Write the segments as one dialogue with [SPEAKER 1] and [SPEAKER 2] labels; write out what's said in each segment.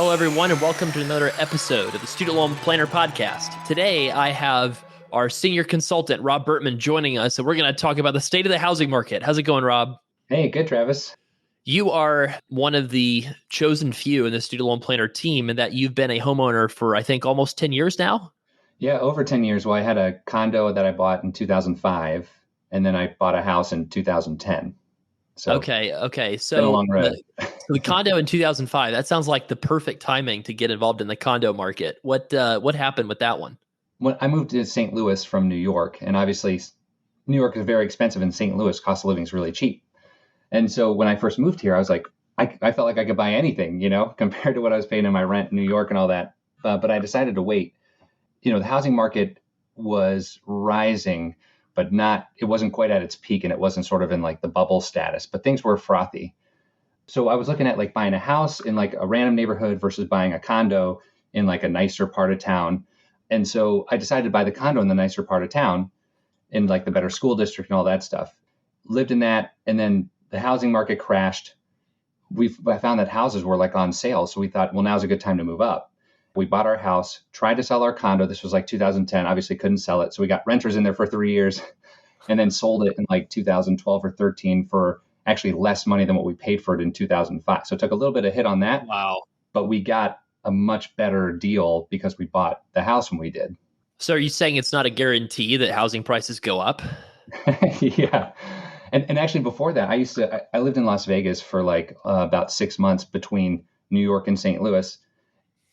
[SPEAKER 1] Hello, everyone, and welcome to another episode of the Student Loan Planner Podcast. Today, I have our senior consultant, Rob Bertman, joining us, and we're going to talk about the state of the housing market. How's it going, Rob?
[SPEAKER 2] Hey, good, Travis.
[SPEAKER 1] You are one of the chosen few in the Student Loan Planner team, in that you've been a homeowner for, I think, almost 10 years now?
[SPEAKER 2] Yeah, over 10 years. Well, I had a condo that I bought in 2005, and then I bought a house in 2010. So
[SPEAKER 1] Okay.
[SPEAKER 2] it's been a long road.
[SPEAKER 1] The condo in 2005, that sounds like the perfect timing to get involved in the condo market. What happened with that one?
[SPEAKER 2] When I moved to St. Louis from New York, and obviously New York is very expensive, and St. Louis cost of living is really cheap. And so when I first moved here, I was like, I felt like I could buy anything, compared to what I was paying in my rent in New York and all that. But I decided to wait. The housing market was rising, but it wasn't quite at its peak, and it wasn't sort of in like the bubble status, but things were frothy. So I was looking at like buying a house in like a random neighborhood versus buying a condo in like a nicer part of town. And so I decided to buy the condo in the nicer part of town in like the better school district and all that stuff. Lived in that. And then the housing market crashed. I found that houses were like on sale. So we thought, well, now's a good time to move up. We bought our house, tried to sell our condo. This was like 2010, obviously couldn't sell it. So we got renters in there for 3 years and then sold it in like 2012 or 13 for actually less money than what we paid for it in 2005. So it took a little bit of hit on that.
[SPEAKER 1] Wow.
[SPEAKER 2] But we got a much better deal because we bought the house when we did.
[SPEAKER 1] So are you saying it's not a guarantee that housing prices go up?
[SPEAKER 2] Yeah. And actually before that, I lived in Las Vegas for like about 6 months between New York and St. Louis.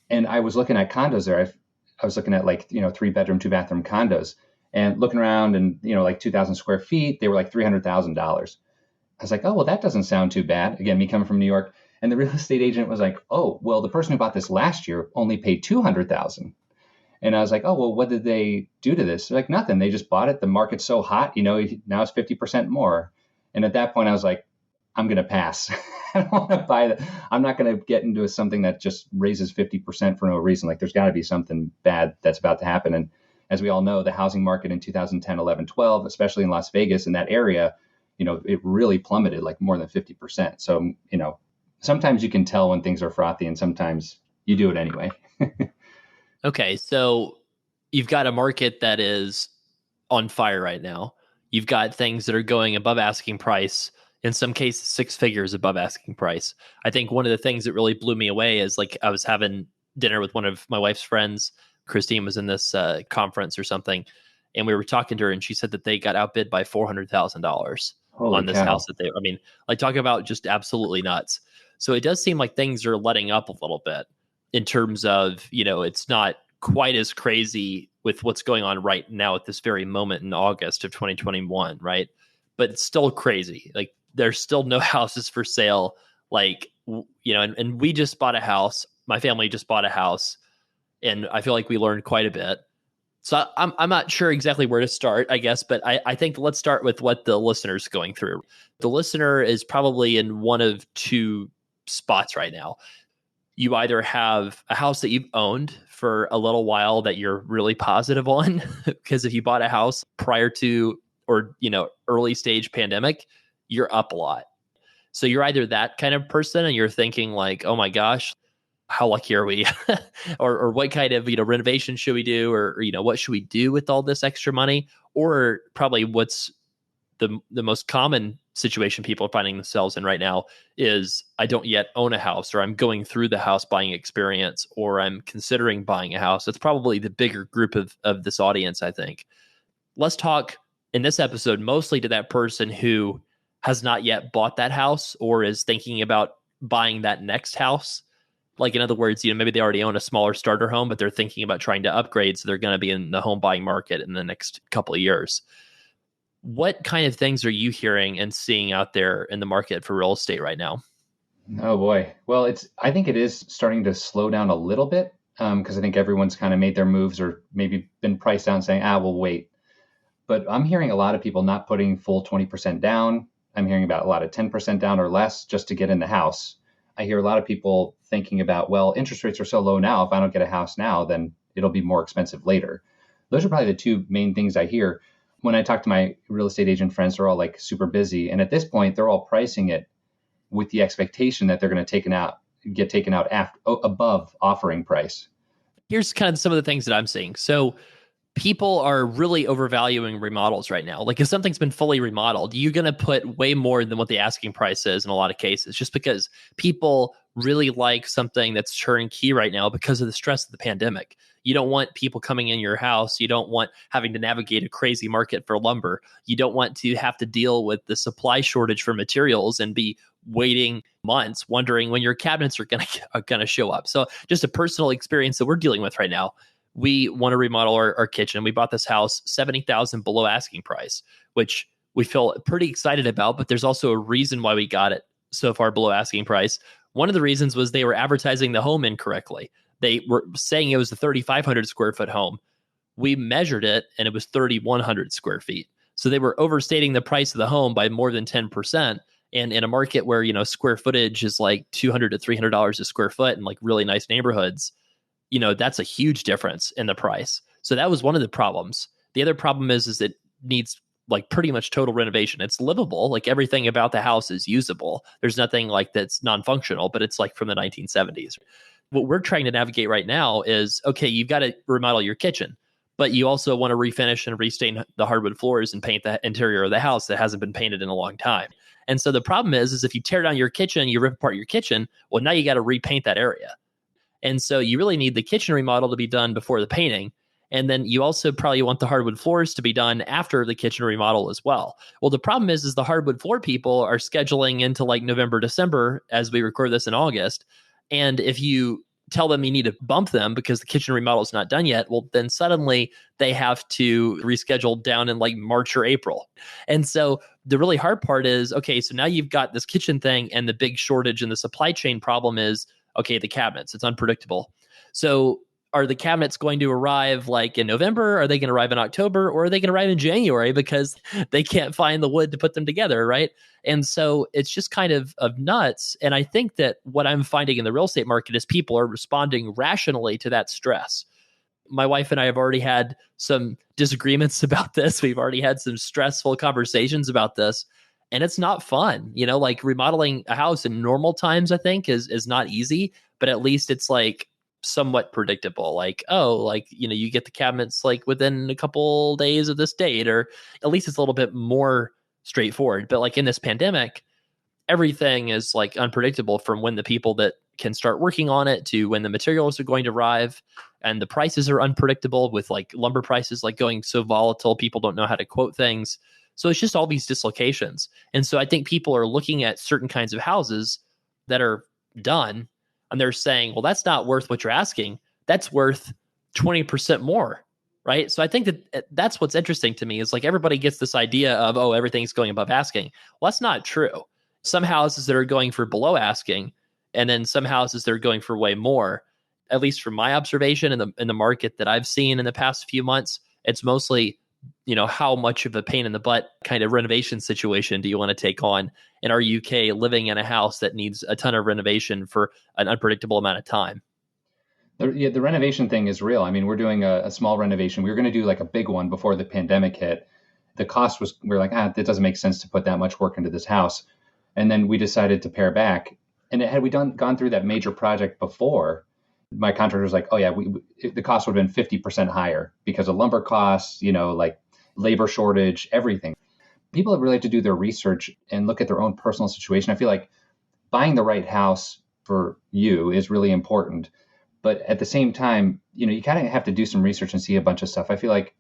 [SPEAKER 2] And I was looking at condos there. I was looking at like, 3-bedroom, 2-bathroom condos and looking around and, like 2,000 square feet, they were like $300,000. I was like, oh, well, that doesn't sound too bad. Again, me coming from New York. And the real estate agent was like, oh, well, the person who bought this last year only paid $200,000. And I was like, oh, well, what did they do to this? They're like, nothing. They just bought it. The market's so hot, now it's 50% more. And at that point, I was like, I'm going to pass. I don't want to buy that. I'm not going to get into something that just raises 50% for no reason. Like there's got to be something bad that's about to happen. And as we all know, the housing market in 2010, 11, 12, especially in Las Vegas in that area, it really plummeted like more than 50%. So, sometimes you can tell when things are frothy and sometimes you do it anyway.
[SPEAKER 1] Okay. So you've got a market that is on fire right now. You've got things that are going above asking price, in some cases, 6 figures above asking price. I think one of the things that really blew me away is like I was having dinner with one of my wife's friends. Christine was in this conference or something, and we were talking to her, and she said that they got outbid by $400,000 on this house talk about just absolutely nuts. So it does seem like things are letting up a little bit in terms of, it's not quite as crazy with what's going on right now at this very moment in August of 2021, right? But it's still crazy. Like there's still no houses for sale. And we just bought a house. My family just bought a house, and I feel like we learned quite a bit. So I'm not sure exactly where to start, I guess, but I think let's start with what the listener's going through. The listener is probably in one of 2 spots right now. You either have a house that you've owned for a little while that you're really positive on, because if you bought a house prior to or early stage pandemic, you're up a lot. So you're either that kind of person and you're thinking like, oh my gosh, how lucky are we? or what kind of, renovation should we do? Or, what should we do with all this extra money? Or probably what's the most common situation people are finding themselves in right now is I don't yet own a house, or I'm going through the house buying experience, or I'm considering buying a house. It's probably the bigger group of this audience, I think. Let's talk in this episode mostly to that person who has not yet bought that house or is thinking about buying that next house. Like, in other words, maybe they already own a smaller starter home, but they're thinking about trying to upgrade. So they're going to be in the home buying market in the next couple of years. What kind of things are you hearing and seeing out there in the market for real estate right now?
[SPEAKER 2] Oh boy. Well, I think it is starting to slow down a little bit because I think everyone's kind of made their moves or maybe been priced down saying, we'll wait. But I'm hearing a lot of people not putting full 20% down. I'm hearing about a lot of 10% down or less just to get in the house. I hear a lot of people thinking about, well, interest rates are so low now. If I don't get a house now, then it'll be more expensive later. Those are probably the 2 main things I hear. When I talk to my real estate agent friends, they're all like super busy. And at this point, they're all pricing it with the expectation that they're going to take get taken out above offering price.
[SPEAKER 1] Here's kind of some of the things that I'm seeing. So people are really overvaluing remodels right now. Like if something's been fully remodeled, you're going to put way more than what the asking price is in a lot of cases, just because people really like something that's turnkey right now because of the stress of the pandemic. You don't want people coming in your house. You don't want having to navigate a crazy market for lumber. You don't want to have to deal with the supply shortage for materials and be waiting months wondering when your cabinets are going to show up. So just a personal experience that we're dealing with right now. We want to remodel our kitchen. We bought this house $70,000 below asking price, which we feel pretty excited about, but there's also a reason why we got it so far below asking price. One of the reasons was they were advertising the home incorrectly. They were saying it was a 3,500 square foot home. We measured it and it was 3,100 square feet. So they were overstating the price of the home by more than 10%. And in a market where, square footage is like $200 to $300 a square foot in like really nice neighborhoods, that's a huge difference in the price. So that was one of the problems. The other problem is it needs like pretty much total renovation. It's livable. Like everything about the house is usable. There's nothing like that's non-functional, but it's like from the 1970s. What we're trying to navigate right now is, okay, you've got to remodel your kitchen, but you also want to refinish and restain the hardwood floors and paint the interior of the house that hasn't been painted in a long time. And so the problem is if you tear down your kitchen, you rip apart your kitchen, well, now you got to repaint that area. And so you really need the kitchen remodel to be done before the painting. And then you also probably want the hardwood floors to be done after the kitchen remodel as well. Well, the problem is the hardwood floor people are scheduling into like November, December as we record this in August. And if you tell them you need to bump them because the kitchen remodel is not done yet, well, then suddenly they have to reschedule down in like March or April. And so the really hard part is, okay, so now you've got this kitchen thing and the big shortage and the supply chain problem is, okay, the cabinets, it's unpredictable. So are the cabinets going to arrive like in November? Are they going to arrive in October? Or are they going to arrive in January because they can't find the wood to put them together, right? And so it's just kind of nuts. And I think that what I'm finding in the real estate market is people are responding rationally to that stress. My wife and I have already had some disagreements about this. We've already had some stressful conversations about this. And it's not fun, like remodeling a house in normal times, I think is not easy, but at least it's like somewhat predictable. Like, you get the cabinets like within a couple days of this date, or at least it's a little bit more straightforward. But like in this pandemic, everything is like unpredictable from when the people that can start working on it to when the materials are going to arrive, and the prices are unpredictable with like lumber prices like going so volatile, people don't know how to quote things. So it's just all these dislocations. And so I think people are looking at certain kinds of houses that are done and they're saying, well, that's not worth what you're asking. That's worth 20% more, right? So I think that that's what's interesting to me is like everybody gets this idea of, oh, everything's going above asking. Well, that's not true. Some houses that are going for below asking, and then some houses that are going for way more. At least from my observation in the market that I've seen in the past few months, it's mostly how much of a pain in the butt kind of renovation situation do you want to take on? And are you okay living in a house that needs a ton of renovation for an unpredictable amount of time?
[SPEAKER 2] The renovation thing is real. I mean, we're doing a small renovation. We were going to do like a big one before the pandemic hit. The cost was, we were like, it doesn't make sense to put that much work into this house. And then we decided to pare back. And had we gone through that major project before, my contractor was like, oh yeah, the cost would have been 50% higher because of lumber costs, like labor shortage, everything. People really have to do their research and look at their own personal situation. I feel like buying the right house for you is really important. But at the same time, you kind of have to do some research and see a bunch of stuff. I feel like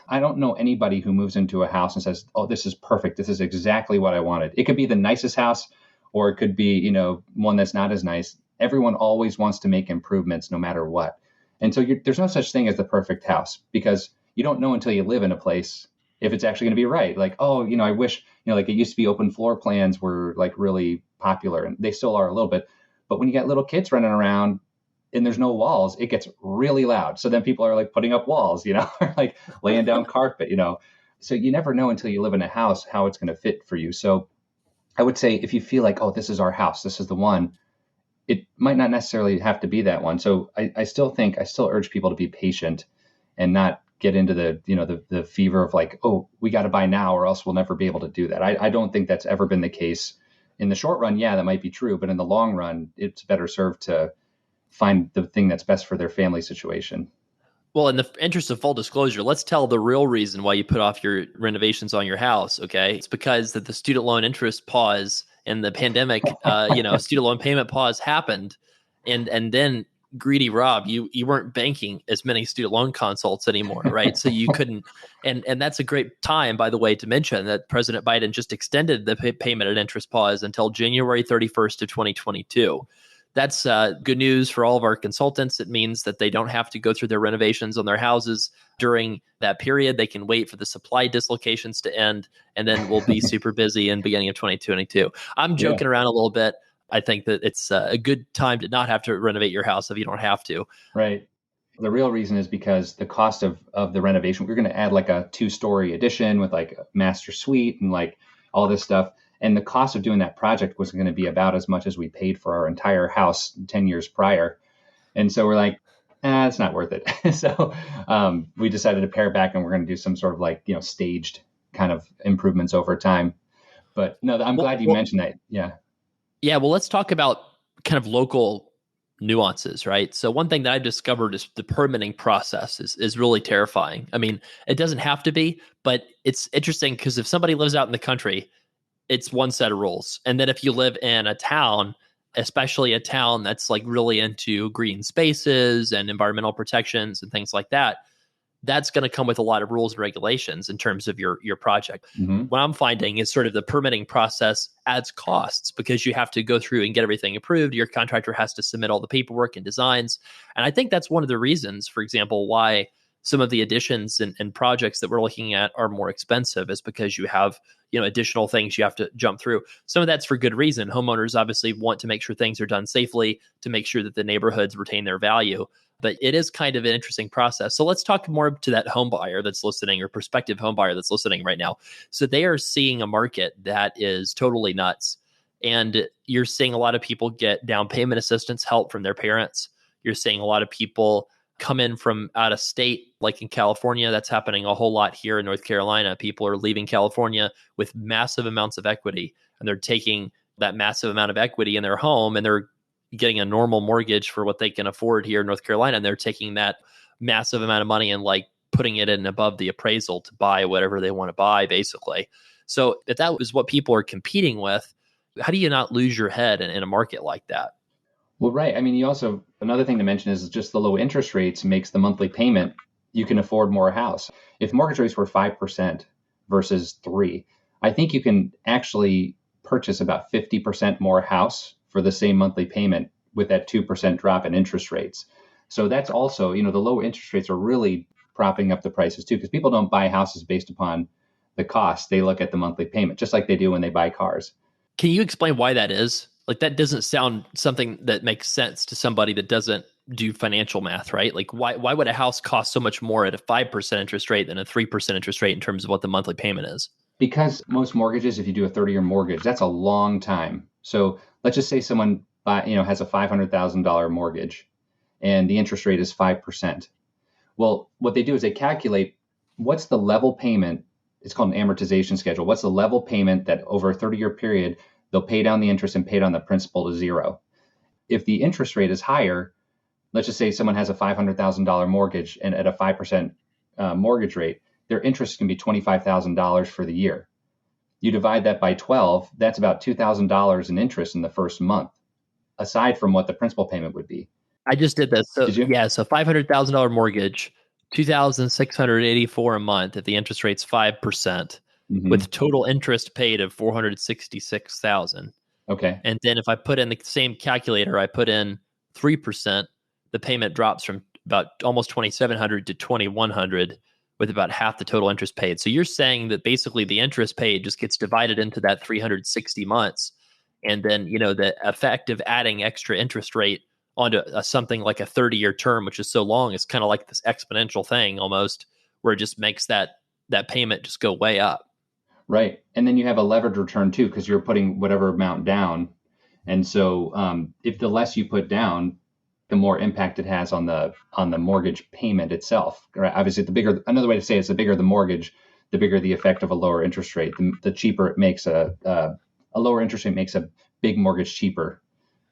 [SPEAKER 2] I don't know anybody who moves into a house and says, oh, this is perfect. This is exactly what I wanted. It could be the nicest house, or it could be, one that's not as nice. Everyone always wants to make improvements no matter what. And so there's no such thing as the perfect house, because you don't know until you live in a place if it's actually going to be right. Like, oh, I wish, like it used to be open floor plans were like really popular, and they still are a little bit. But when you got little kids running around and there's no walls, it gets really loud. So then people are like putting up walls, or like laying down carpet, So you never know until you live in a house how it's going to fit for you. So I would say if you feel like, oh, this is our house, this is the one, it might not necessarily have to be that one. So I still urge people to be patient and not get into the fever of like, oh, we got to buy now or else we'll never be able to do that. I don't think that's ever been the case. In the short run, yeah, that might be true, but in the long run, it's better served to find the thing that's best for their family situation.
[SPEAKER 1] Well, in the interest of full disclosure, let's tell the real reason why you put off your renovations on your house. Okay, it's because that the student loan interest pause and the pandemic, student loan payment pause happened, and then greedy Rob, you weren't banking as many student loan consults anymore, right? So you couldn't, and that's a great time, by the way, to mention that President Biden just extended the payment and interest pause until January 31st of 2022. That's good news for all of our consultants. It means that they don't have to go through their renovations on their houses during that period. They can wait for the supply dislocations to end, and then we'll be super busy in beginning of 2022. I'm joking around a little bit. I think that it's a good time to not have to renovate your house if you don't have to.
[SPEAKER 2] Right. The real reason is because the cost of the renovation, we're going to add like a 2-story addition with like a master suite and like all this stuff. And the cost of doing that project was going to be about as much as we paid for our entire house 10 years prior. And so we're like, it's not worth it. So we decided to pare back, and we're going to do some sort of like, staged kind of improvements over time. But no, I'm glad you mentioned that. Yeah.
[SPEAKER 1] Yeah. Well, let's talk about kind of local nuances, right? So one thing that I've discovered is the permitting process is really terrifying. I mean, it doesn't have to be, but it's interesting because if somebody lives out in the country, it's one set of rules. And then if you live in a town, especially a town that's like really into green spaces and environmental protections and things like that, that's going to come with a lot of rules and regulations in terms of your project.
[SPEAKER 2] Mm-hmm.
[SPEAKER 1] What I'm finding is sort of the permitting process adds costs because you have to go through and get everything approved. Your contractor has to submit all the paperwork and designs. And I think that's one of the reasons, for example, why some of the additions and projects that we're looking at are more expensive, is because you have additional things you have to jump through. Some of that's for good reason. Homeowners obviously want to make sure things are done safely, to make sure that the neighborhoods retain their value. But it is kind of an interesting process. So let's talk more to that home buyer that's listening, or prospective home buyer that's listening right now. So they are seeing a market that is totally nuts. And you're seeing a lot of people get down payment assistance help from their parents. You're seeing a lot of people come in from out of state, like in California. That's happening a whole lot here in North Carolina. People are leaving California with massive amounts of equity, and they're taking that massive amount of equity in their home, and they're getting a normal mortgage for what they can afford here in North Carolina. And they're taking that massive amount of money and like putting it in above the appraisal to buy whatever they want to buy, basically. So if that is what people are competing with, how do you not lose your head in a market like that?
[SPEAKER 2] Well, right. I mean, another thing to mention is just the low interest rates makes the monthly payment, you can afford more house. If mortgage rates were 5% versus 3%, I think you can actually purchase about 50% more house for the same monthly payment with that 2% drop in interest rates. So that's also, the low interest rates are really propping up the prices too, because people don't buy houses based upon the cost. They look at the monthly payment, just like they do when they buy cars.
[SPEAKER 1] Can you explain why that is? Like, that doesn't sound something that makes sense to somebody that doesn't do financial math, right? Like, why would a house cost so much more at a 5% interest rate than a 3% interest rate in terms of what the monthly payment is?
[SPEAKER 2] Because most mortgages, if you do a 30-year mortgage, that's a long time. So let's just say someone has a $500,000 mortgage and the interest rate is 5%. Well, what they do is they calculate what's the level payment. It's called an amortization schedule. What's the level payment that over a 30-year period, they'll pay down the interest and pay down the principal to zero. If the interest rate is higher, let's just say someone has a $500,000 mortgage and at a 5% mortgage rate, their interest can be $25,000 for the year. You divide that by 12, that's about $2,000 in interest in the first month, aside from what the principal payment would be.
[SPEAKER 1] I just did this. So,
[SPEAKER 2] Did you?
[SPEAKER 1] Yeah, so $500,000 mortgage, $2,684 a month if the interest rate's 5%, with total interest paid of $466,000.
[SPEAKER 2] Okay.
[SPEAKER 1] And then if I put in the same calculator, I put in 3%, the payment drops from about almost $2,700 to $2,100, with about half the total interest paid. So you're saying that basically the interest paid just gets divided into that 360 months. And then, the effect of adding extra interest rate onto something like a 30-year term, which is so long, is kind of like this exponential thing almost, where it just makes that payment just go way up.
[SPEAKER 2] Right. And then you have a levered return too, because you're putting whatever amount down. And so if the less you put down, the more impact it has on the mortgage payment itself. Right? Obviously, another way to say it is the bigger the mortgage, the bigger the effect of a lower interest rate, the cheaper it makes a a lower interest rate makes a big mortgage cheaper,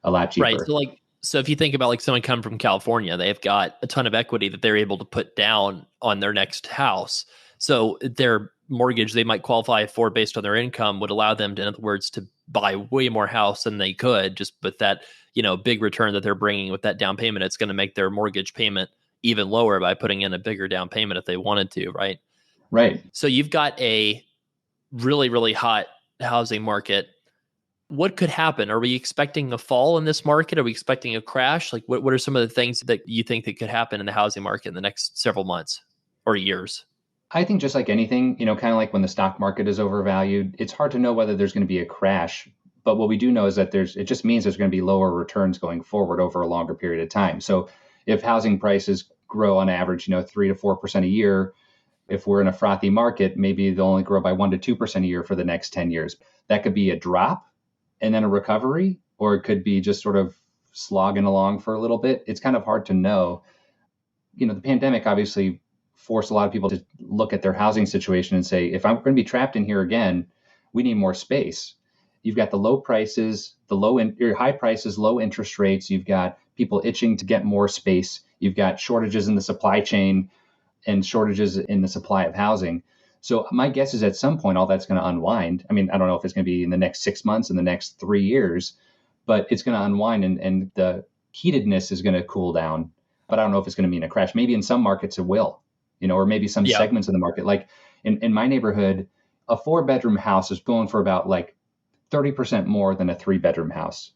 [SPEAKER 2] a lot
[SPEAKER 1] Right.
[SPEAKER 2] cheaper.
[SPEAKER 1] So if you think about like someone coming from California, they've got a ton of equity that they're able to put down on their next house. So their mortgage they might qualify for based on their income would allow them to, in other words, to buy way more house than they could just with that, big return that they're bringing with that down payment. It's going to make their mortgage payment even lower by putting in a bigger down payment if they wanted to, right?
[SPEAKER 2] Right.
[SPEAKER 1] So you've got a really, really hot housing market. What could happen? Are we expecting a fall in this market? Are we expecting a crash? Like, what are some of the things that you think that could happen in the housing market in the next several months or years?
[SPEAKER 2] I think just like anything, kind of like when the stock market is overvalued, it's hard to know whether there's going to be a crash. But what we do know is that it just means there's going to be lower returns going forward over a longer period of time. So if housing prices grow on average, 3 to 4% a year, if we're in a frothy market, maybe they'll only grow by 1 to 2% a year for the next 10 years. That could be a drop and then a recovery, or it could be just sort of slogging along for a little bit. It's kind of hard to know. The pandemic obviously forced a lot of people to look at their housing situation and say, if I'm going to be trapped in here again, we need more space. You've got the low prices, high prices, low interest rates. You've got people itching to get more space. You've got shortages in the supply chain and shortages in the supply of housing. So my guess is at some point, all that's going to unwind. I mean, I don't know if it's going to be in the next 6 months, in the next 3 years, but it's going to unwind and the heatedness is going to cool down. But I don't know if it's going to mean a crash. Maybe in some markets it will, or maybe some segments of the market. Like in my neighborhood, a 4-bedroom house is going for about like 30% more than a 3-bedroom house.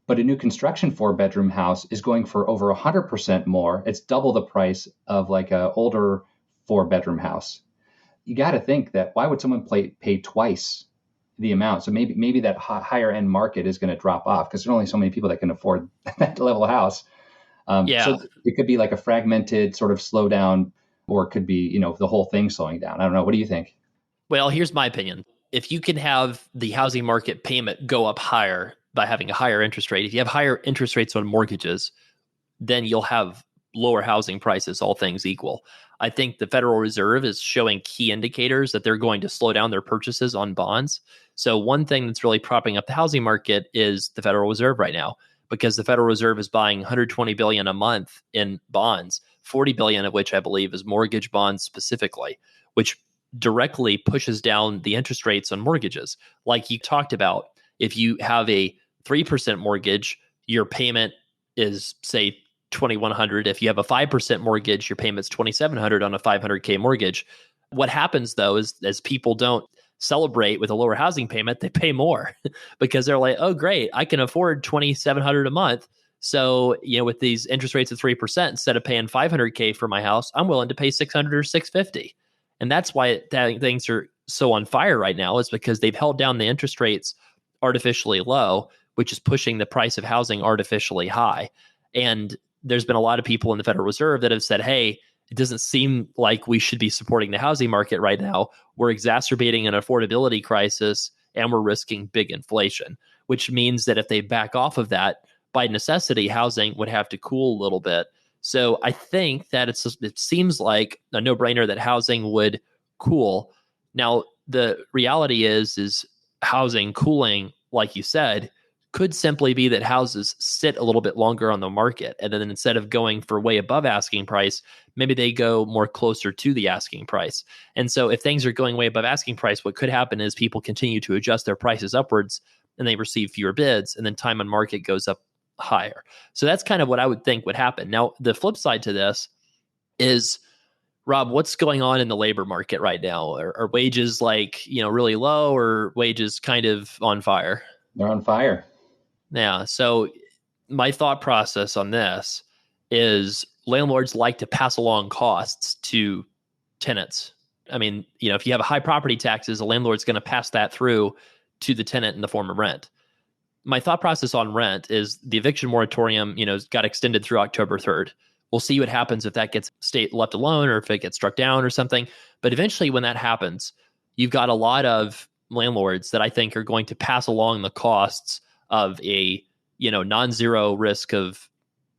[SPEAKER 2] But a new construction 4-bedroom house is going for over 100% more. It's double the price of like an older 4-bedroom house. You got to think that why would someone pay twice the amount? So maybe that higher end market is going to drop off because there are only so many people that can afford that level of house. So it could be like a fragmented sort of slowdown, or it could be, the whole thing slowing down. I don't know. What do you think?
[SPEAKER 1] Well, here's my opinion. If you can have the housing market payment go up higher by having a higher interest rate, if you have higher interest rates on mortgages, then you'll have lower housing prices, all things equal. I think the Federal Reserve is showing key indicators that they're going to slow down their purchases on bonds. So one thing that's really propping up the housing market is the Federal Reserve right now, because the Federal Reserve is buying 120 billion a month in bonds, 40 billion of which I believe is mortgage bonds specifically, which directly pushes down the interest rates on mortgages. Like you talked about, if you have a 3% mortgage, your payment is say $2,100. If you have a 5% mortgage, your payment's $2,700 on a $500K mortgage. What happens though is as people don't celebrate with a lower housing payment, they pay more because they're like, oh great, I can afford $2,700 a month. So, with these interest rates of 3%, instead of paying $500K for my house, I'm willing to pay $600 or $650. And that's why things are so on fire right now, is because they've held down the interest rates artificially low, which is pushing the price of housing artificially high. And there's been a lot of people in the Federal Reserve that have said, hey, it doesn't seem like we should be supporting the housing market right now. We're exacerbating an affordability crisis and we're risking big inflation, which means that if they back off of that, by necessity, housing would have to cool a little bit. So I think that it seems like a no-brainer that housing would cool. Now, the reality is housing cooling, like you said, could simply be that houses sit a little bit longer on the market. And then instead of going for way above asking price, maybe they go more closer to the asking price. And so if things are going way above asking price, what could happen is people continue to adjust their prices upwards and they receive fewer bids, and then time on market goes up higher. So that's kind of what I would think would happen. Now, the flip side to this is, Rob, what's going on in the labor market right now? Are wages really low, or wages kind of on fire?
[SPEAKER 2] They're on fire.
[SPEAKER 1] Yeah. So my thought process on this is landlords like to pass along costs to tenants. I mean, if you have high property taxes, a landlord's going to pass that through to the tenant in the form of rent. My thought process on rent is the eviction moratorium, got extended through October 3rd. We'll see what happens if that gets state left alone or if it gets struck down or something. But eventually when that happens, you've got a lot of landlords that I think are going to pass along the costs of a, non-zero risk of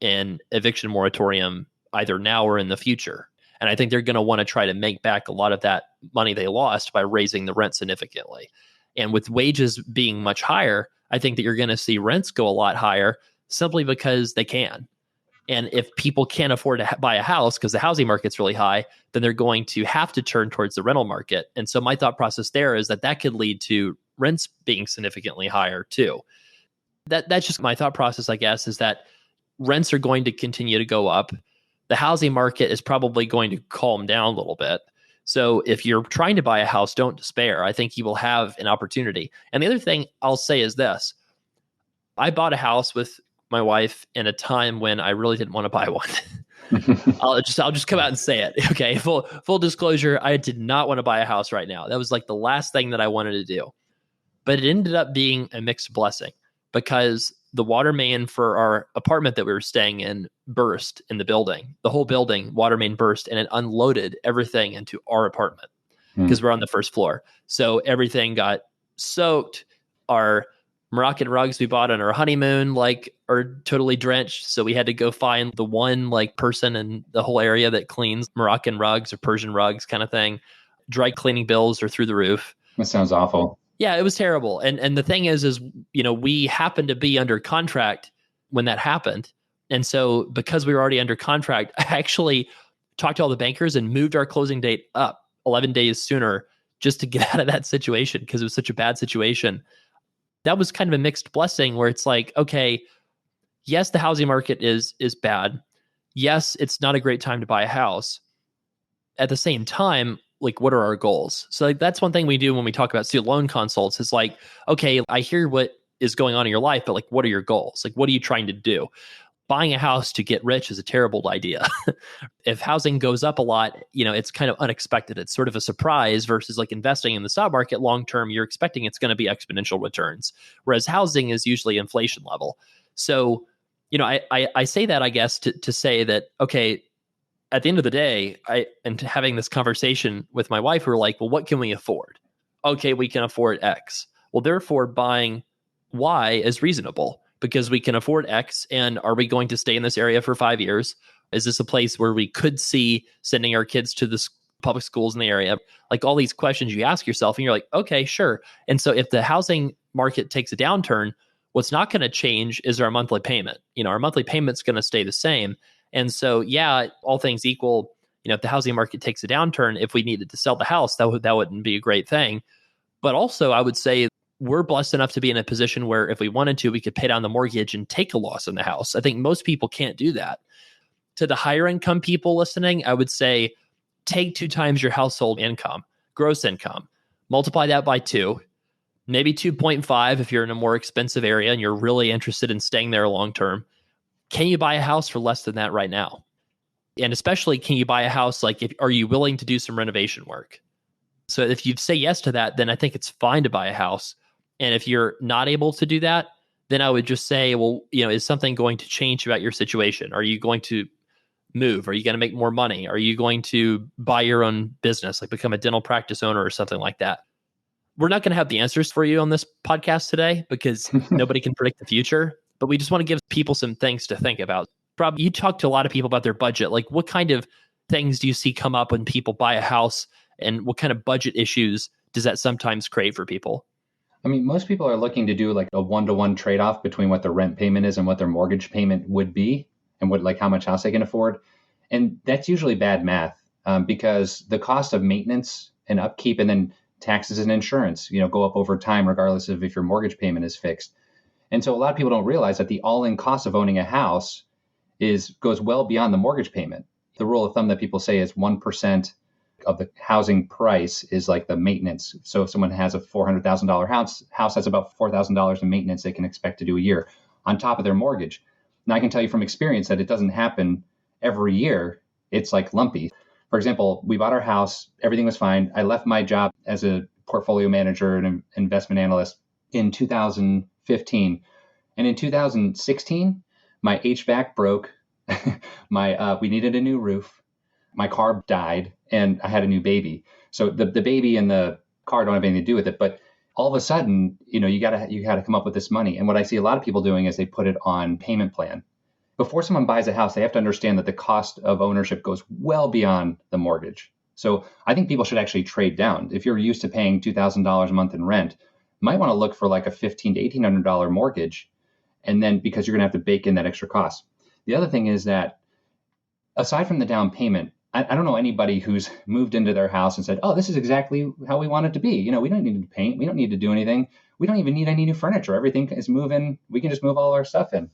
[SPEAKER 1] an eviction moratorium either now or in the future. And I think they're going to want to try to make back a lot of that money they lost by raising the rent significantly. And with wages being much higher, I think that you're going to see rents go a lot higher simply because they can. And if people can't afford to buy a house because the housing market's really high, then they're going to have to turn towards the rental market. And so my thought process there is that that could lead to rents being significantly higher too. That's just my thought process, I guess, is that rents are going to continue to go up. The housing market is probably going to calm down a little bit. So if you're trying to buy a house, don't despair. I think you will have an opportunity. And the other thing I'll say is this. I bought a house with my wife in a time when I really didn't want to buy one. I'll just come out and say it. Okay. Full disclosure. I did not want to buy a house right now. That was like the last thing that I wanted to do, but it ended up being a mixed blessing because the water main for our apartment that we were staying in burst in the building. The whole building water main burst and it unloaded everything into our apartment because we're on the first floor. So everything got soaked. Our Moroccan rugs we bought on our honeymoon are totally drenched. So we had to go find the one person in the whole area that cleans Moroccan rugs or Persian rugs kind of thing. Dry cleaning bills are through the roof.
[SPEAKER 2] That sounds awful.
[SPEAKER 1] Yeah, it was terrible. And the thing is, we happened to be under contract when that happened. And so because we were already under contract, I actually talked to all the bankers and moved our closing date up 11 days sooner just to get out of that situation because it was such a bad situation. That was kind of a mixed blessing where it's like, okay, yes, the housing market is bad. Yes, it's not a great time to buy a house. At the same time, what are our goals? So that's one thing we do when we talk about student loan consults is okay, I hear what is going on in your life, but what are your goals? What are you trying to do? Buying a house to get rich is a terrible idea. If housing goes up a lot, it's kind of unexpected. It's sort of a surprise versus investing in the stock market long-term, you're expecting it's going to be exponential returns. Whereas housing is usually inflation level. So, I say that, I guess, to say that, okay, at the end of the day, and having this conversation with my wife, we're like, well, what can we afford? Okay, we can afford X. Well, therefore, buying Y is reasonable because we can afford X. And are we going to stay in this area for 5 years? Is this a place where we could see sending our kids to the public schools in the area? All these questions you ask yourself, and you're like, okay, sure. And so if the housing market takes a downturn, what's not going to change is our monthly payment. Our monthly payment's going to stay the same. And so, yeah, all things equal, if the housing market takes a downturn, if we needed to sell the house, that wouldn't be a great thing. But also, I would say we're blessed enough to be in a position where if we wanted to, we could pay down the mortgage and take a loss in the house. I think most people can't do that. To the higher income people listening, I would say take 2 times your household income, gross income, multiply that by 2, maybe 2.5 if you're in a more expensive area and you're really interested in staying there long term. Can you buy a house for less than that right now? And especially, can you buy a house? Are you willing to do some renovation work? So if you say yes to that, then I think it's fine to buy a house. And if you're not able to do that, then I would just say, well, is something going to change about your situation? Are you going to move? Are you going to make more money? Are you going to buy your own business, become a dental practice owner or something like that? We're not going to have the answers for you on this podcast today because nobody can predict the future. But we just want to give people some things to think about. Rob, you talk to a lot of people about their budget. What kind of things do you see come up when people buy a house, and what kind of budget issues does that sometimes create for people?
[SPEAKER 2] I mean, most people are looking to do a 1-to-1 trade-off between what their rent payment is and what their mortgage payment would be and how much house they can afford. And that's usually bad math because the cost of maintenance and upkeep and then taxes and insurance, go up over time regardless of if your mortgage payment is fixed. And so a lot of people don't realize that the all-in cost of owning a house goes well beyond the mortgage payment. The rule of thumb that people say is 1% of the housing price is the maintenance. So if someone has a $400,000 house, that's about $4,000 in maintenance they can expect to do a year on top of their mortgage. Now, I can tell you from experience that it doesn't happen every year. It's lumpy. For example, we bought our house. Everything was fine. I left my job as a portfolio manager and an investment analyst in 2015. And in 2016, my HVAC broke. We needed a new roof. My car died and I had a new baby. So the baby and the car don't have anything to do with it. But all of a sudden, you gotta come up with this money. And what I see a lot of people doing is they put it on payment plan. Before someone buys a house, they have to understand that the cost of ownership goes well beyond the mortgage. So I think people should actually trade down. If you're used to paying $2,000 a month in rent, might want to look for like a $1,500 to $1,800 mortgage. And then because you're going to have to bake in that extra cost. The other thing is that aside from the down payment, I don't know anybody who's moved into their house and said, oh, this is exactly how we want it to be. You know, we don't need to paint. We don't need to do anything. We don't even need any new furniture. Everything is moving. We can just move all our stuff in.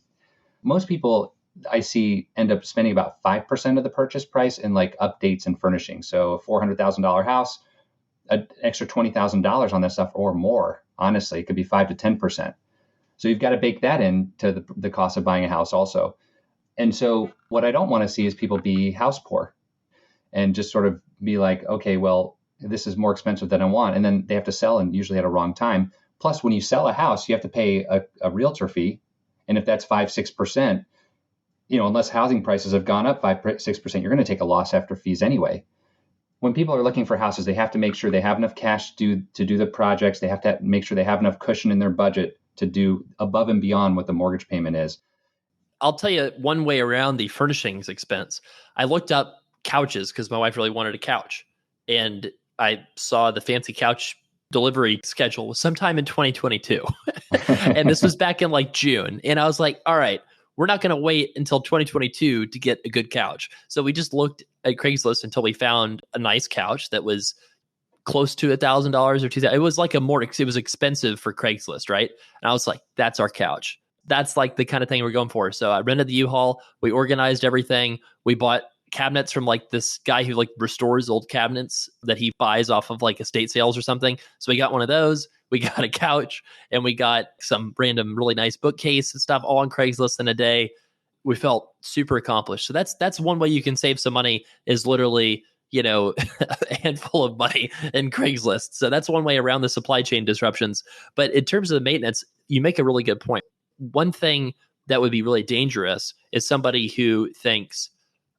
[SPEAKER 2] Most people I see end up spending about 5% of the purchase price in like updates and furnishing. So a $400,000 house, an extra $20,000 on that stuff or more. Honestly, it could be 5 to 10%. So you've got to bake that into the cost of buying a house also. And so what I don't want to see is people be house poor and just sort of be like, okay, well, this is more expensive than I want. And then they have to sell, and usually at a wrong time. Plus, when you sell a house, you have to pay a realtor fee. And if that's 5-6%, unless housing prices have gone up 5-6%, you're going to take a loss after fees anyway. When people are looking for houses, they have to make sure they have enough cash to do the projects. They have to make sure they have enough cushion in their budget to do above and beyond what the mortgage payment is.
[SPEAKER 1] I'll tell you one way around the furnishings expense. I looked up couches because my wife really wanted a couch. And I saw the fancy couch delivery schedule was sometime in 2022. And this was back in like June. And I was like, all right, we're not going to wait until 2022 to get a good couch. So we just looked at Craigslist until we found a nice couch that was close to $1,000 or $2,000. It was like it was expensive for Craigslist, right? And I was like, that's our couch. That's like the kind of thing we're going for. So I rented the U-Haul. We organized everything. We bought cabinets from like this guy who like restores old cabinets that he buys off of like estate sales or something. So we got one of those. We got a couch and we got some random really nice bookcase and stuff all on Craigslist in a day. We felt super accomplished. So that's one way you can save some money is literally, a handful of money in Craigslist. So that's one way around the supply chain disruptions. But in terms of the maintenance, you make a really good point. One thing that would be really dangerous is somebody who thinks,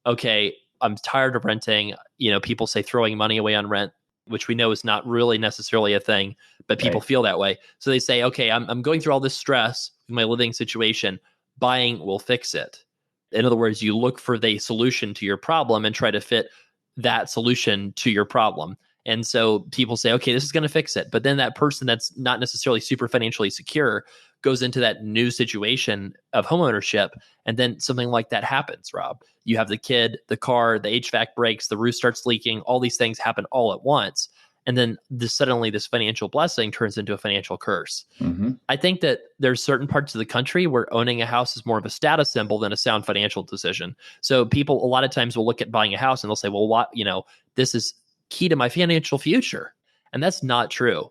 [SPEAKER 1] okay, I'm tired of renting. People say throwing money away on rent, which we know is not really necessarily a thing, but people feel that way. So they say, okay, I'm going through all this stress in my living situation. Buying will fix it. In other words, you look for the solution to your problem and try to fit that solution to your problem. And so people say, okay, this is going to fix it. But then that person that's not necessarily super financially secure goes into that new situation of homeownership. And then something like that happens, Rob. You have the kid, the car, the HVAC breaks, the roof starts leaking. All these things happen all at once. And then suddenly this financial blessing turns into a financial curse. Mm-hmm. I think that there's certain parts of the country where owning a house is more of a status symbol than a sound financial decision. So people a lot of times will look at buying a house and they'll say, well, this is key to my financial future. And that's not true.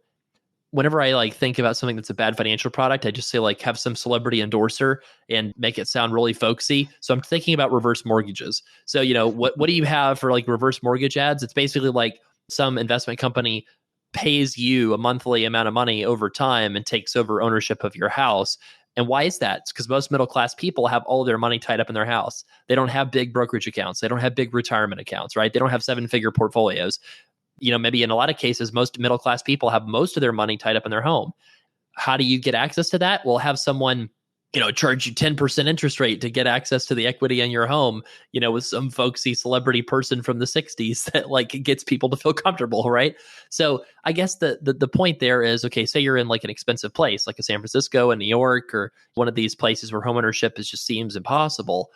[SPEAKER 1] Whenever I think about something that's a bad financial product, I just say have some celebrity endorser and make it sound really folksy. So I'm thinking about reverse mortgages. So, what do you have for reverse mortgage ads? It's basically some investment company pays you a monthly amount of money over time and takes over ownership of your house. And why is that? It's because most middle-class people have all of their money tied up in their house. They don't have big brokerage accounts. They don't have big retirement accounts, right? They don't have 7-figure portfolios. Maybe in a lot of cases, most middle-class people have most of their money tied up in their home. How do you get access to that? Well, have someone, charge you 10% interest rate to get access to the equity in your home, with some folksy celebrity person from the 60s that gets people to feel comfortable, right? So I guess the point there is, okay, say you're in an expensive place like a San Francisco and New York or one of these places where homeownership just seems impossible.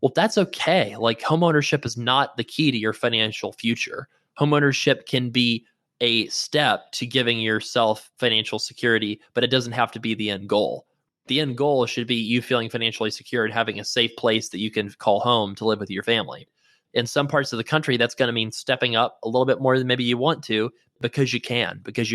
[SPEAKER 1] Well, that's okay. Homeownership is not the key to your financial future. Homeownership can be a step to giving yourself financial security, but it doesn't have to be the end goal. The end goal should be you feeling financially secure and having a safe place that you can call home to live with your family. In some parts of the country, that's going to mean stepping up a little bit more than maybe you want to because you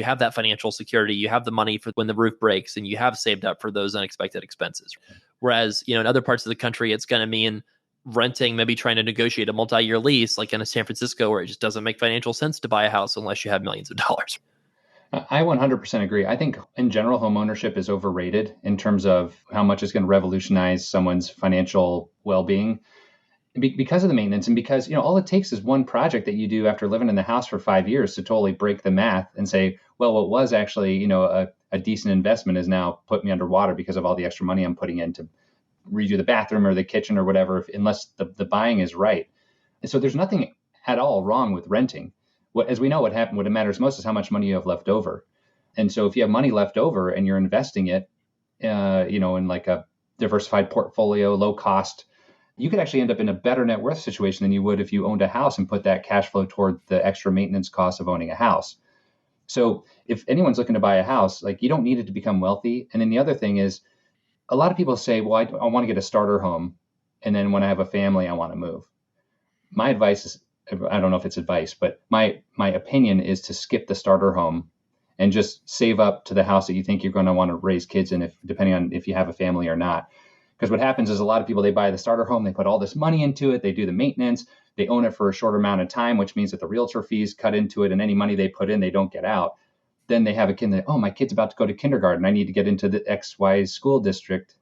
[SPEAKER 1] have that financial security. You have the money for when the roof breaks and you have saved up for those unexpected expenses. Whereas, in other parts of the country, it's going to mean renting, maybe trying to negotiate a multi-year lease, like in a San Francisco, where it just doesn't make financial sense to buy a house unless you have millions of dollars.
[SPEAKER 2] I 100% agree. I think in general, homeownership is overrated in terms of how much it's going to revolutionize someone's financial well-being because of the maintenance and because, all it takes is one project that you do after living in the house for 5 years to totally break the math and say, well, what was actually, a decent investment is now put me underwater because of all the extra money I'm putting in to redo the bathroom or the kitchen or whatever, unless the buying is right. And so there's nothing at all wrong with renting. As we know, what matters most is how much money you have left over. And so if you have money left over and you're investing it, in like a diversified portfolio, low cost, you could actually end up in a better net worth situation than you would if you owned a house and put that cash flow toward the extra maintenance costs of owning a house. So if anyone's looking to buy a house, like, you don't need it to become wealthy. And then the other thing is, a lot of people say, well, I want to get a starter home, and then when I have a family, I want to move. My advice is, I don't know if it's advice, but my opinion is to skip the starter home and just save up to the house that you think you're going to want to raise kids in, if depending on if you have a family or not. Because what happens is, a lot of people, they buy the starter home, they put all this money into it, they do the maintenance, they own it for a short amount of time, which means that the realtor fees cut into it, and any money they put in, they don't get out. Then they have a kid that, oh, my kid's about to go to kindergarten, I need to get into the XY school district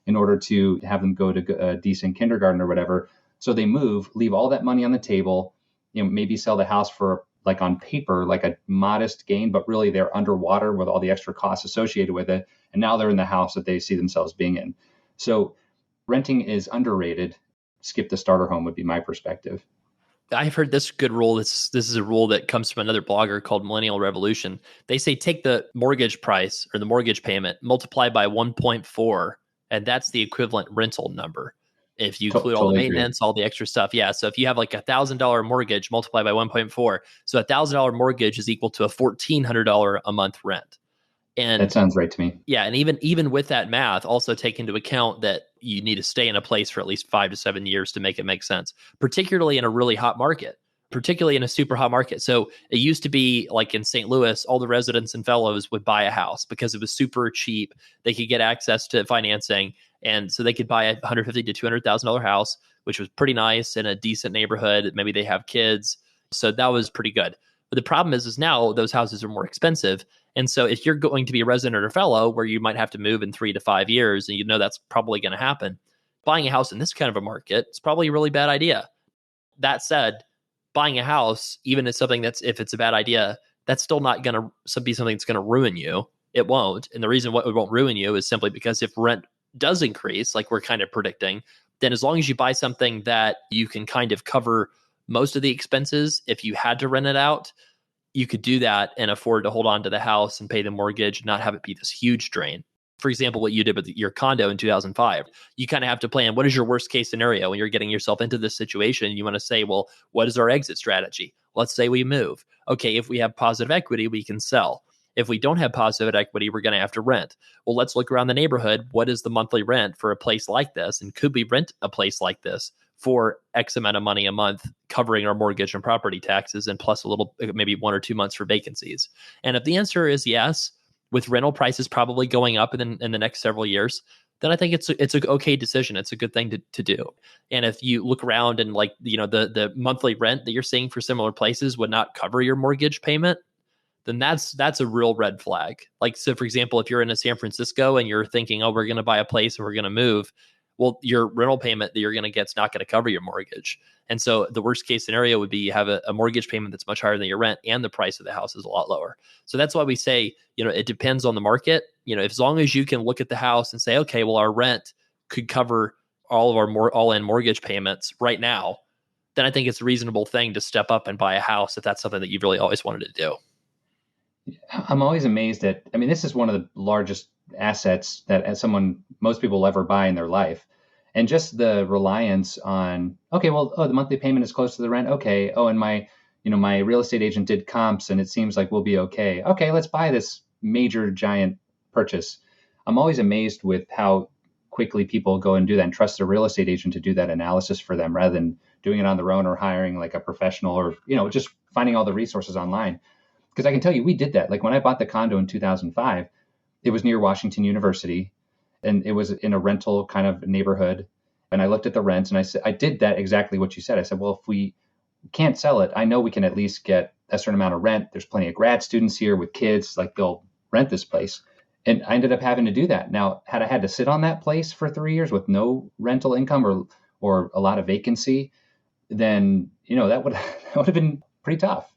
[SPEAKER 2] in order to have them go to a decent kindergarten or whatever. So they move, leave all that money on the table, maybe sell the house for, like, on paper, like a modest gain, but really they're underwater with all the extra costs associated with it. And now they're in the house that they see themselves being in. So renting is underrated. Skip the starter home would be my perspective.
[SPEAKER 1] I've heard this good rule. This is a rule that comes from another blogger called Millennial Revolution. They say take the mortgage price or the mortgage payment, multiply by 1.4, and that's the equivalent rental number. If you include all the maintenance, all the extra stuff. Yeah. So if you have like $1,000 mortgage, multiply by 1.4. So $1,000 mortgage is equal to a $1,400 a month rent. And
[SPEAKER 2] that sounds right to me.
[SPEAKER 1] Yeah. And even with that math, also take into account that you need to stay in a place for at least 5 to 7 years to make it make sense, particularly in a really hot market, particularly in a super hot market. So it used to be like in St. Louis, all the residents and fellows would buy a house because it was super cheap. They could get access to financing. And so they could buy a $150,000 to $200,000 house, which was pretty nice in a decent neighborhood. Maybe they have kids. So that was pretty good. But the problem is now those houses are more expensive. And so if you're going to be a resident or fellow where you might have to move in 3 to 5 years, and you know that's probably going to happen, buying a house in this kind of a market is probably a really bad idea. That said, buying a house, even if it's a bad idea, that's still not going to be something that's going to ruin you. It won't. And the reason it won't ruin you is simply because if rent does increase, like we're kind of predicting, then as long as you buy something that you can kind of cover most of the expenses, if you had to rent it out, you could do that and afford to hold on to the house and pay the mortgage, not have it be this huge drain. For example, what you did with your condo in 2005, you kind of have to plan, what is your worst case scenario when you're getting yourself into this situation? You want to say, well, what is our exit strategy? Let's say we move. Okay, if we have positive equity, we can sell. If we don't have positive equity, we're going to have to rent. Well, let's look around the neighborhood. What is the monthly rent for a place like this? And could we rent a place like this for X amount of money a month, covering our mortgage and property taxes, and plus a little, maybe 1 or 2 months for vacancies? And if the answer is yes, with rental prices probably going up in the next several years, then I think it's an okay decision. It's a good thing to do. And if you look around and the monthly rent that you're seeing for similar places would not cover your mortgage payment, then that's a real red flag. Like, so for example, if you're in San Francisco and you're thinking, oh, we're going to buy a place and we're going to move, well, your rental payment that you're going to get is not going to cover your mortgage. And so the worst case scenario would be you have a mortgage payment that's much higher than your rent, and the price of the house is a lot lower. So that's why we say, it depends on the market. As long as you can look at the house and say, okay, well, our rent could cover all of our all-in mortgage payments right now, then I think it's a reasonable thing to step up and buy a house if that's something that you've really always wanted to do.
[SPEAKER 2] I'm always amazed this is one of the largest assets that most people will ever buy in their life. And just the reliance on, okay, well, the monthly payment is close to the rent. Okay. Oh, and my real estate agent did comps and it seems like we'll be okay. Okay, let's buy this major giant purchase. I'm always amazed with how quickly people go and do that and trust their real estate agent to do that analysis for them rather than doing it on their own or hiring like a professional or, just finding all the resources online. Because I can tell you, we did that. Like when I bought the condo in 2005, it was near Washington University and it was in a rental kind of neighborhood. And I looked at the rents and I said, I did that exactly what you said. I said, well, if we can't sell it, I know we can at least get a certain amount of rent. There's plenty of grad students here with kids, like they'll rent this place. And I ended up having to do that. Now, had I had to sit on that place for 3 years with no rental income or a lot of vacancy, then, that would have been pretty tough.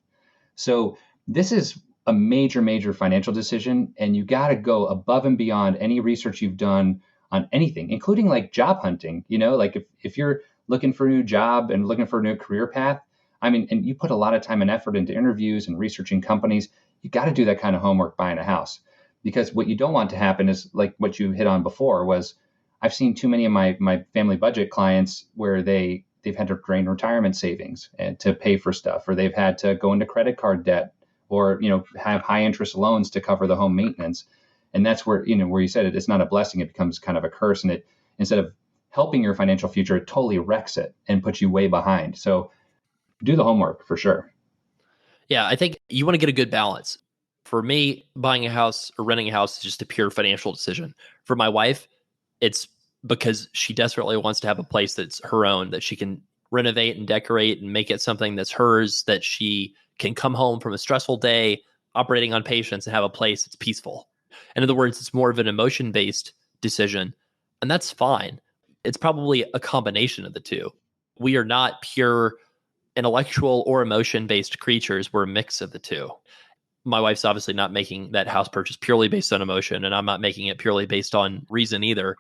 [SPEAKER 2] So this is a major, major financial decision, and you got to go above and beyond any research you've done on anything, including like job hunting. Like if you're looking for a new job and looking for a new career path, and you put a lot of time and effort into interviews and researching companies, you got to do that kind of homework buying a house, because what you don't want to happen is like what you hit on before was I've seen too many of my family budget clients where they've had to drain retirement savings and to pay for stuff, or they've had to go into credit card debt, or have high interest loans to cover the home maintenance. And that's where where you said it's not a blessing, it becomes kind of a curse, and it, instead of helping your financial future, it totally wrecks it and puts you way behind. So do the homework for sure.
[SPEAKER 1] Yeah, I think you want to get a good balance. For me, buying a house or renting a house is just a pure financial decision. For my wife, it's because she desperately wants to have a place that's her own, that she can renovate and decorate and make it something that's hers, that she can come home from a stressful day operating on patience and have a place that's peaceful. In other words, it's more of an emotion-based decision, and that's fine. It's probably a combination of the two. We are not pure intellectual or emotion-based creatures. We're a mix of the two. My wife's obviously not making that house purchase purely based on emotion, and I'm not making it purely based on reason either.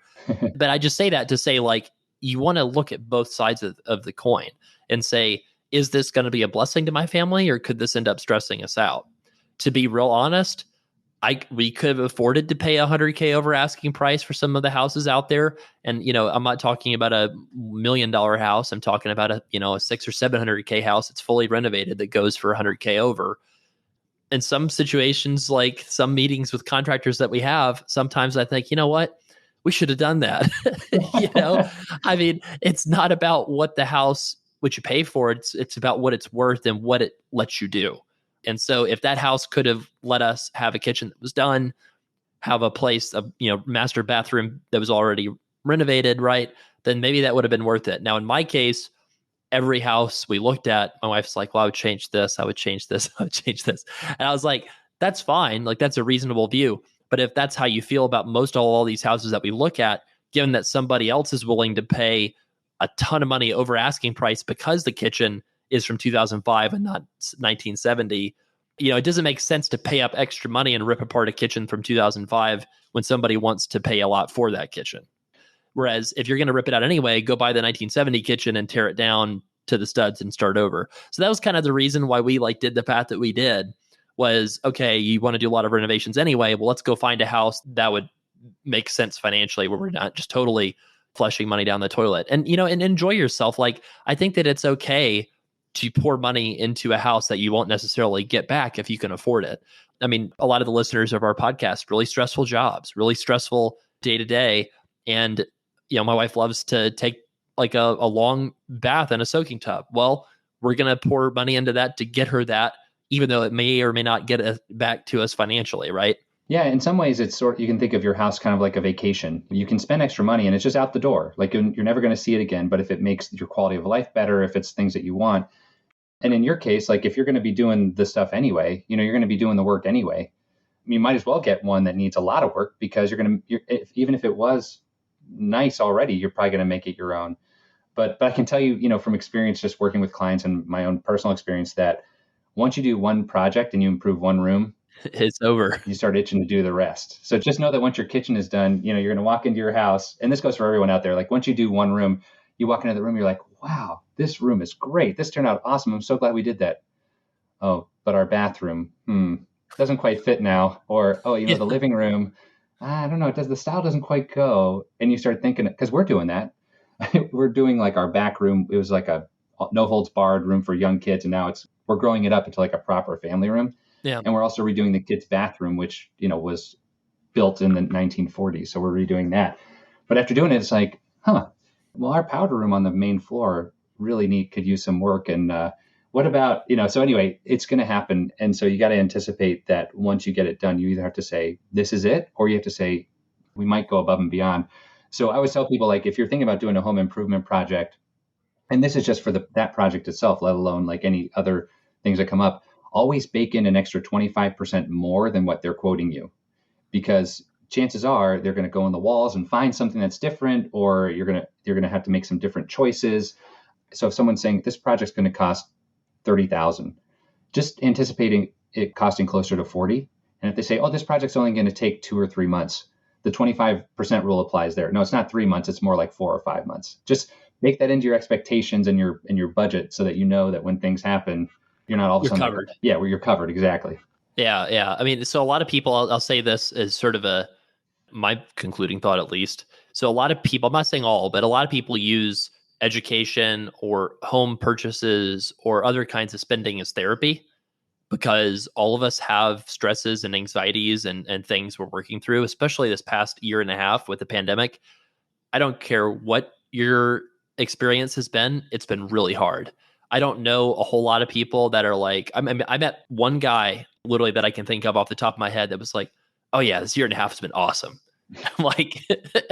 [SPEAKER 1] But I just say that to say, like, you want to look at both sides of the coin and say, is this going to be a blessing to my family, or could this end up stressing us out? To be real honest, we could have afforded to pay $100K over asking price for some of the houses out there. And, I'm not talking about $1 million house. I'm talking about a $600K or $700K house that's fully renovated that goes for $100K over. In some situations, like some meetings with contractors that we have, sometimes I think, you know what, we should have done that. I mean, it's not about what you pay for. It's about what it's worth and what it lets you do. And so if that house could have let us have a kitchen that was done, have a place, master bathroom that was already renovated, right, then maybe that would have been worth it. Now, in my case, every house we looked at, my wife's like, well, I would change this. I would change this. I would change this. And I was like, that's fine. Like, that's a reasonable view. But if that's how you feel about all these houses that we look at, given that somebody else is willing to pay a ton of money over asking price because the kitchen is from 2005 and not 1970, it doesn't make sense to pay up extra money and rip apart a kitchen from 2005 when somebody wants to pay a lot for that kitchen. Whereas if you're going to rip it out anyway, go buy the 1970 kitchen and tear it down to the studs and start over. So that was kind of the reason why we did the path that we did. Was, okay, you want to do a lot of renovations anyway, well, let's go find a house that would make sense financially, where we're not just totally flushing money down the toilet. And and enjoy yourself. Like, I think that it's okay to pour money into a house that you won't necessarily get back if you can afford it. I mean, a lot of the listeners of our podcast, really stressful jobs, really stressful day to day. And, my wife loves to take like a long bath in a soaking tub. Well, we're going to pour money into that to get her that, even though it may or may not get it back to us financially, right?
[SPEAKER 2] Yeah, in some ways, it's you can think of your house kind of like a vacation. You can spend extra money and it's just out the door. Like, you're never going to see it again. But if it makes your quality of life better, if it's things that you want. And in your case, like, if you're going to be doing the stuff anyway, you're going to be doing the work anyway. You might as well get one that needs a lot of work, because even if it was nice already, you're probably going to make it your own. But I can tell you, from experience, just working with clients and my own personal experience, that once you do one project and you improve one room,
[SPEAKER 1] it's over.
[SPEAKER 2] You start itching to do the rest. So just know that once your kitchen is done, you're going to walk into your house, and this goes for everyone out there. Like, once you do one room, you walk into the room, you're like, wow, this room is great. This turned out awesome. I'm so glad we did that. Oh, but our bathroom, doesn't quite fit now. Or, the living room, I don't know, the style doesn't quite go. And you start thinking, because we're doing that. We're doing like our back room. It was like a no holds barred room for young kids. And now we're growing it up into like a proper family room.
[SPEAKER 1] Yeah.
[SPEAKER 2] And we're also redoing the kids' bathroom, which, was built in the 1940s. So we're redoing that. But after doing it, it's like, well, our powder room on the main floor really neat, could use some work. And what about, so anyway, it's going to happen. And so you got to anticipate that once you get it done, you either have to say, this is it, or you have to say, we might go above and beyond. So I always tell people, like, if you're thinking about doing a home improvement project, and this is just for that project itself, let alone like any other things that come up, always bake in an extra 25% more than what they're quoting you, because chances are they're going to go on the walls and find something that's different, or you're going to have to make some different choices. So if someone's saying this project's going to cost $30,000, just anticipating it costing closer to 40. And if they say, oh, this project's only going to take 2 or 3 months, the 25% rule applies there. No, it's not 3 months. It's more like 4 or 5 months. Just make that into your expectations and your budget, so that you know that when things happen, you're not all of a sudden
[SPEAKER 1] covered.
[SPEAKER 2] You're covered. Exactly.
[SPEAKER 1] Yeah, yeah. I mean, so a lot of people, I'll say this as sort of my concluding thought at least. So a lot of people, I'm not saying all, but a lot of people use education or home purchases or other kinds of spending as therapy because all of us have stresses and anxieties and things we're working through, especially this past year and a half with the pandemic. I don't care what your experience has been, it's been really hard. I don't know a whole lot of people that are like, I met one guy literally that I can think of off the top of my head that was like, oh yeah, this year and a half has been awesome. I'm like,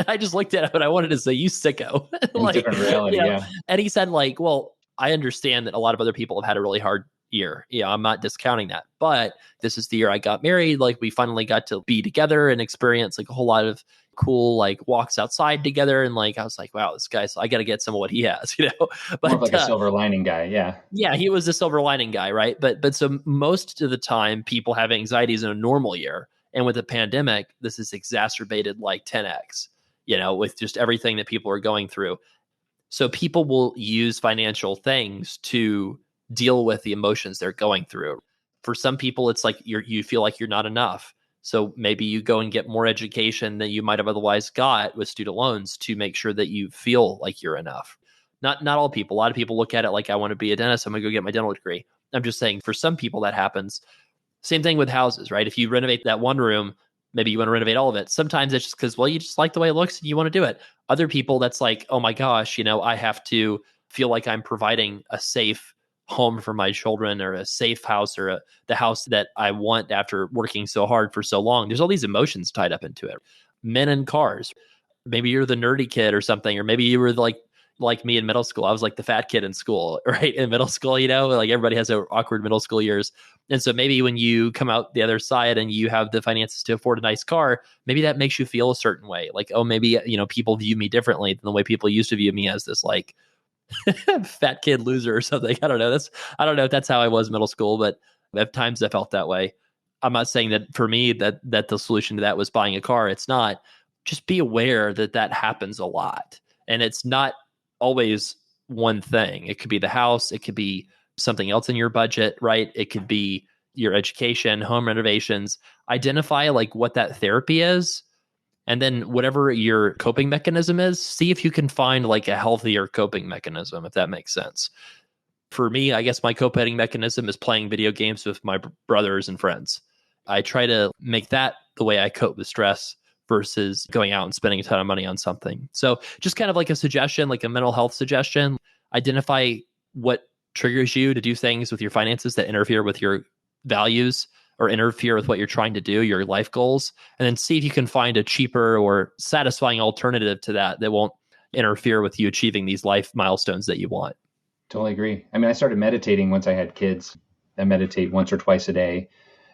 [SPEAKER 1] I just looked at him and I wanted to say, you sicko. Like,
[SPEAKER 2] Different reality,
[SPEAKER 1] you know,
[SPEAKER 2] yeah.
[SPEAKER 1] and he said, like, well, I understand that a lot of other people have had a really hard year. Yeah, I'm not discounting that. But this is the year I got married. Like, we finally got to be together and experience like a whole lot of cool like walks outside together. And like, I was like, wow, this guy's, I got to get some of what he has, you know?
[SPEAKER 2] More of
[SPEAKER 1] But
[SPEAKER 2] like a silver lining guy, yeah.
[SPEAKER 1] yeah, he was a silver lining guy, right? But so most of the time, people have anxieties in a normal year, and with the pandemic, this is exacerbated like 10x. You know, with just everything that people are going through. So people will use financial things to deal with the emotions they're going through. For some people, it's like you feel like you're not enough. So maybe you go and get more education than you might have otherwise got with student loans to make sure that you feel like you're enough. Not all people. A lot of people look at it like I want to be a dentist. I'm going to go get my dental degree. I'm just saying for some people that happens. Same thing with houses, right? If you renovate that one room, maybe you want to renovate all of it. Sometimes it's just because, well, you just like the way it looks and you want to do it. Other people, that's like, oh my gosh, you know, I have to feel like I'm providing a safe home for my children or a safe house or the house that I want after working so hard for so long. There's all these emotions tied up into it. Men and cars. Maybe you're the nerdy kid or something, or maybe you were like me in middle school. I was like the fat kid in school, right? In middle school, you know, like everybody has their awkward middle school years. And so maybe when you come out the other side and you have the finances to afford a nice car, maybe that makes you feel a certain way. Like, oh, maybe, you know, people view me differently than the way people used to view me as this like fat kid loser or something. I don't know if that's how I was in middle school, but at times I felt that way. I'm not saying that for me that the solution to that was buying a car. It's not. Just be aware that that happens a lot. And it's not always one thing. It could be the house, it could be something else in your budget, right? It could be your education, home renovations. Identify like what that therapy is. And then whatever your coping mechanism is, see if you can find like a healthier coping mechanism, if that makes sense. For me, I guess my coping mechanism is playing video games with my brothers and friends. I try to make that the way I cope with stress versus going out and spending a ton of money on something. So just kind of like a suggestion, like a mental health suggestion, identify what triggers you to do things with your finances that interfere with your values or interfere with what you're trying to do, your life goals, and then see if you can find a cheaper or satisfying alternative to that that won't interfere with you achieving these life milestones that you want.
[SPEAKER 2] Totally agree. I mean, I started meditating once I had kids. I meditate once or twice a day.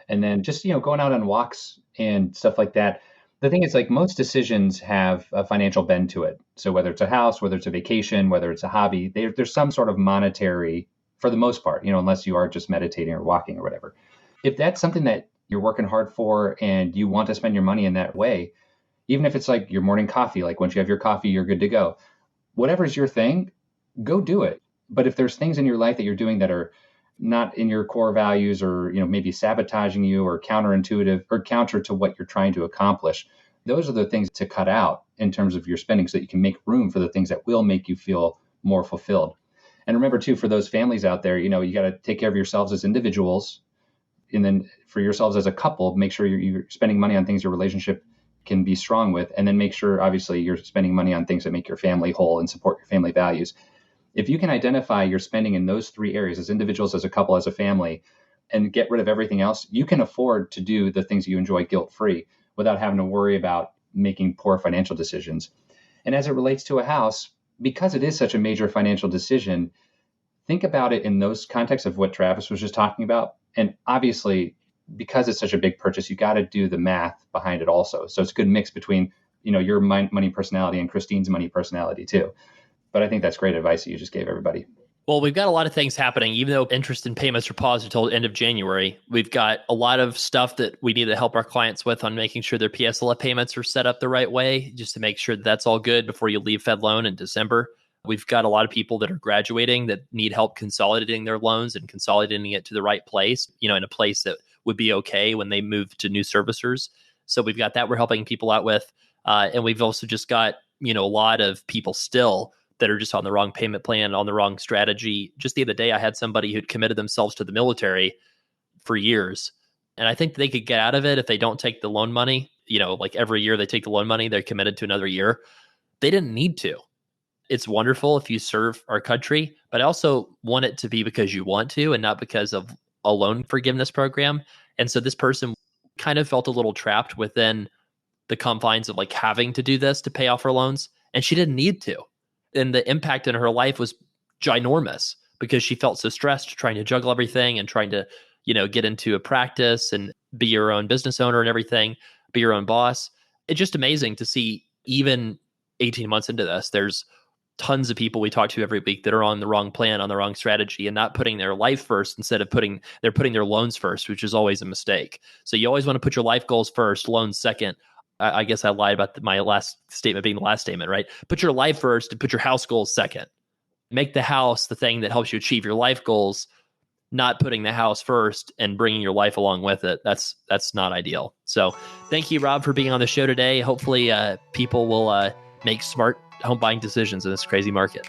[SPEAKER 2] And then just, going out on walks and stuff like that. The thing is, like, most decisions have a financial bend to it. So whether it's a house, whether it's a vacation, whether it's a hobby, there's some sort of monetary, for the most part, unless you are just meditating or walking or whatever. If that's something that you're working hard for and you want to spend your money in that way, even if it's like your morning coffee, like once you have your coffee, you're good to go. Whatever's your thing, go do it. But if there's things in your life that you're doing that are not in your core values or maybe sabotaging you or counterintuitive or counter to what you're trying to accomplish, those are the things to cut out in terms of your spending so that you can make room for the things that will make you feel more fulfilled. And remember too, for those families out there, you got to take care of yourselves as individuals, and then for yourselves as a couple, make sure you're spending money on things your relationship can be strong with, and then make sure obviously you're spending money on things that make your family whole and support your family values. If you can identify your spending in those three areas as individuals, as a couple, as a family, and get rid of everything else, you can afford to do the things you enjoy guilt-free without having to worry about making poor financial decisions. And as it relates to a house, because it is such a major financial decision, think about it in those contexts of what Travis was just talking about. And obviously, because it's such a big purchase, you got to do the math behind it also. So it's a good mix between, your money personality and Christine's money personality too. But I think that's great advice that you just gave everybody.
[SPEAKER 1] Well, we've got a lot of things happening. Even though interest and payments are paused until the end of January, we've got a lot of stuff that we need to help our clients with on making sure their PSLF payments are set up the right way, just to make sure that that's all good before you leave Fed loan in December. We've got a lot of people that are graduating that need help consolidating their loans and consolidating it to the right place, in a place that would be okay when they move to new servicers. So we've got that we're helping people out with. And we've also just got, a lot of people still that are just on the wrong payment plan, on the wrong strategy. Just the other day, I had somebody who'd committed themselves to the military for years. And I think they could get out of it if they don't take the loan money. Like every year they take the loan money, they're committed to another year. They didn't need to. It's wonderful if you serve our country, but I also want it to be because you want to and not because of a loan forgiveness program. And so this person kind of felt a little trapped within the confines of like having to do this to pay off her loans. And she didn't need to. And the impact in her life was ginormous because she felt so stressed trying to juggle everything and trying to, get into a practice and be your own business owner and everything, be your own boss. It's just amazing to see, even 18 months into this, there's tons of people we talk to every week that are on the wrong plan, on the wrong strategy, and not putting their life first instead of putting their loans first, which is always a mistake. So you always want to put your life goals first, loans second. I guess I lied about my last statement being the last statement, right? Put your life first and put your house goals second. Make the house the thing that helps you achieve your life goals, not putting the house first and bringing your life along with it. That's not ideal. So thank you, Rob, for being on the show today. Hopefully people will make smart home buying decisions in this crazy market.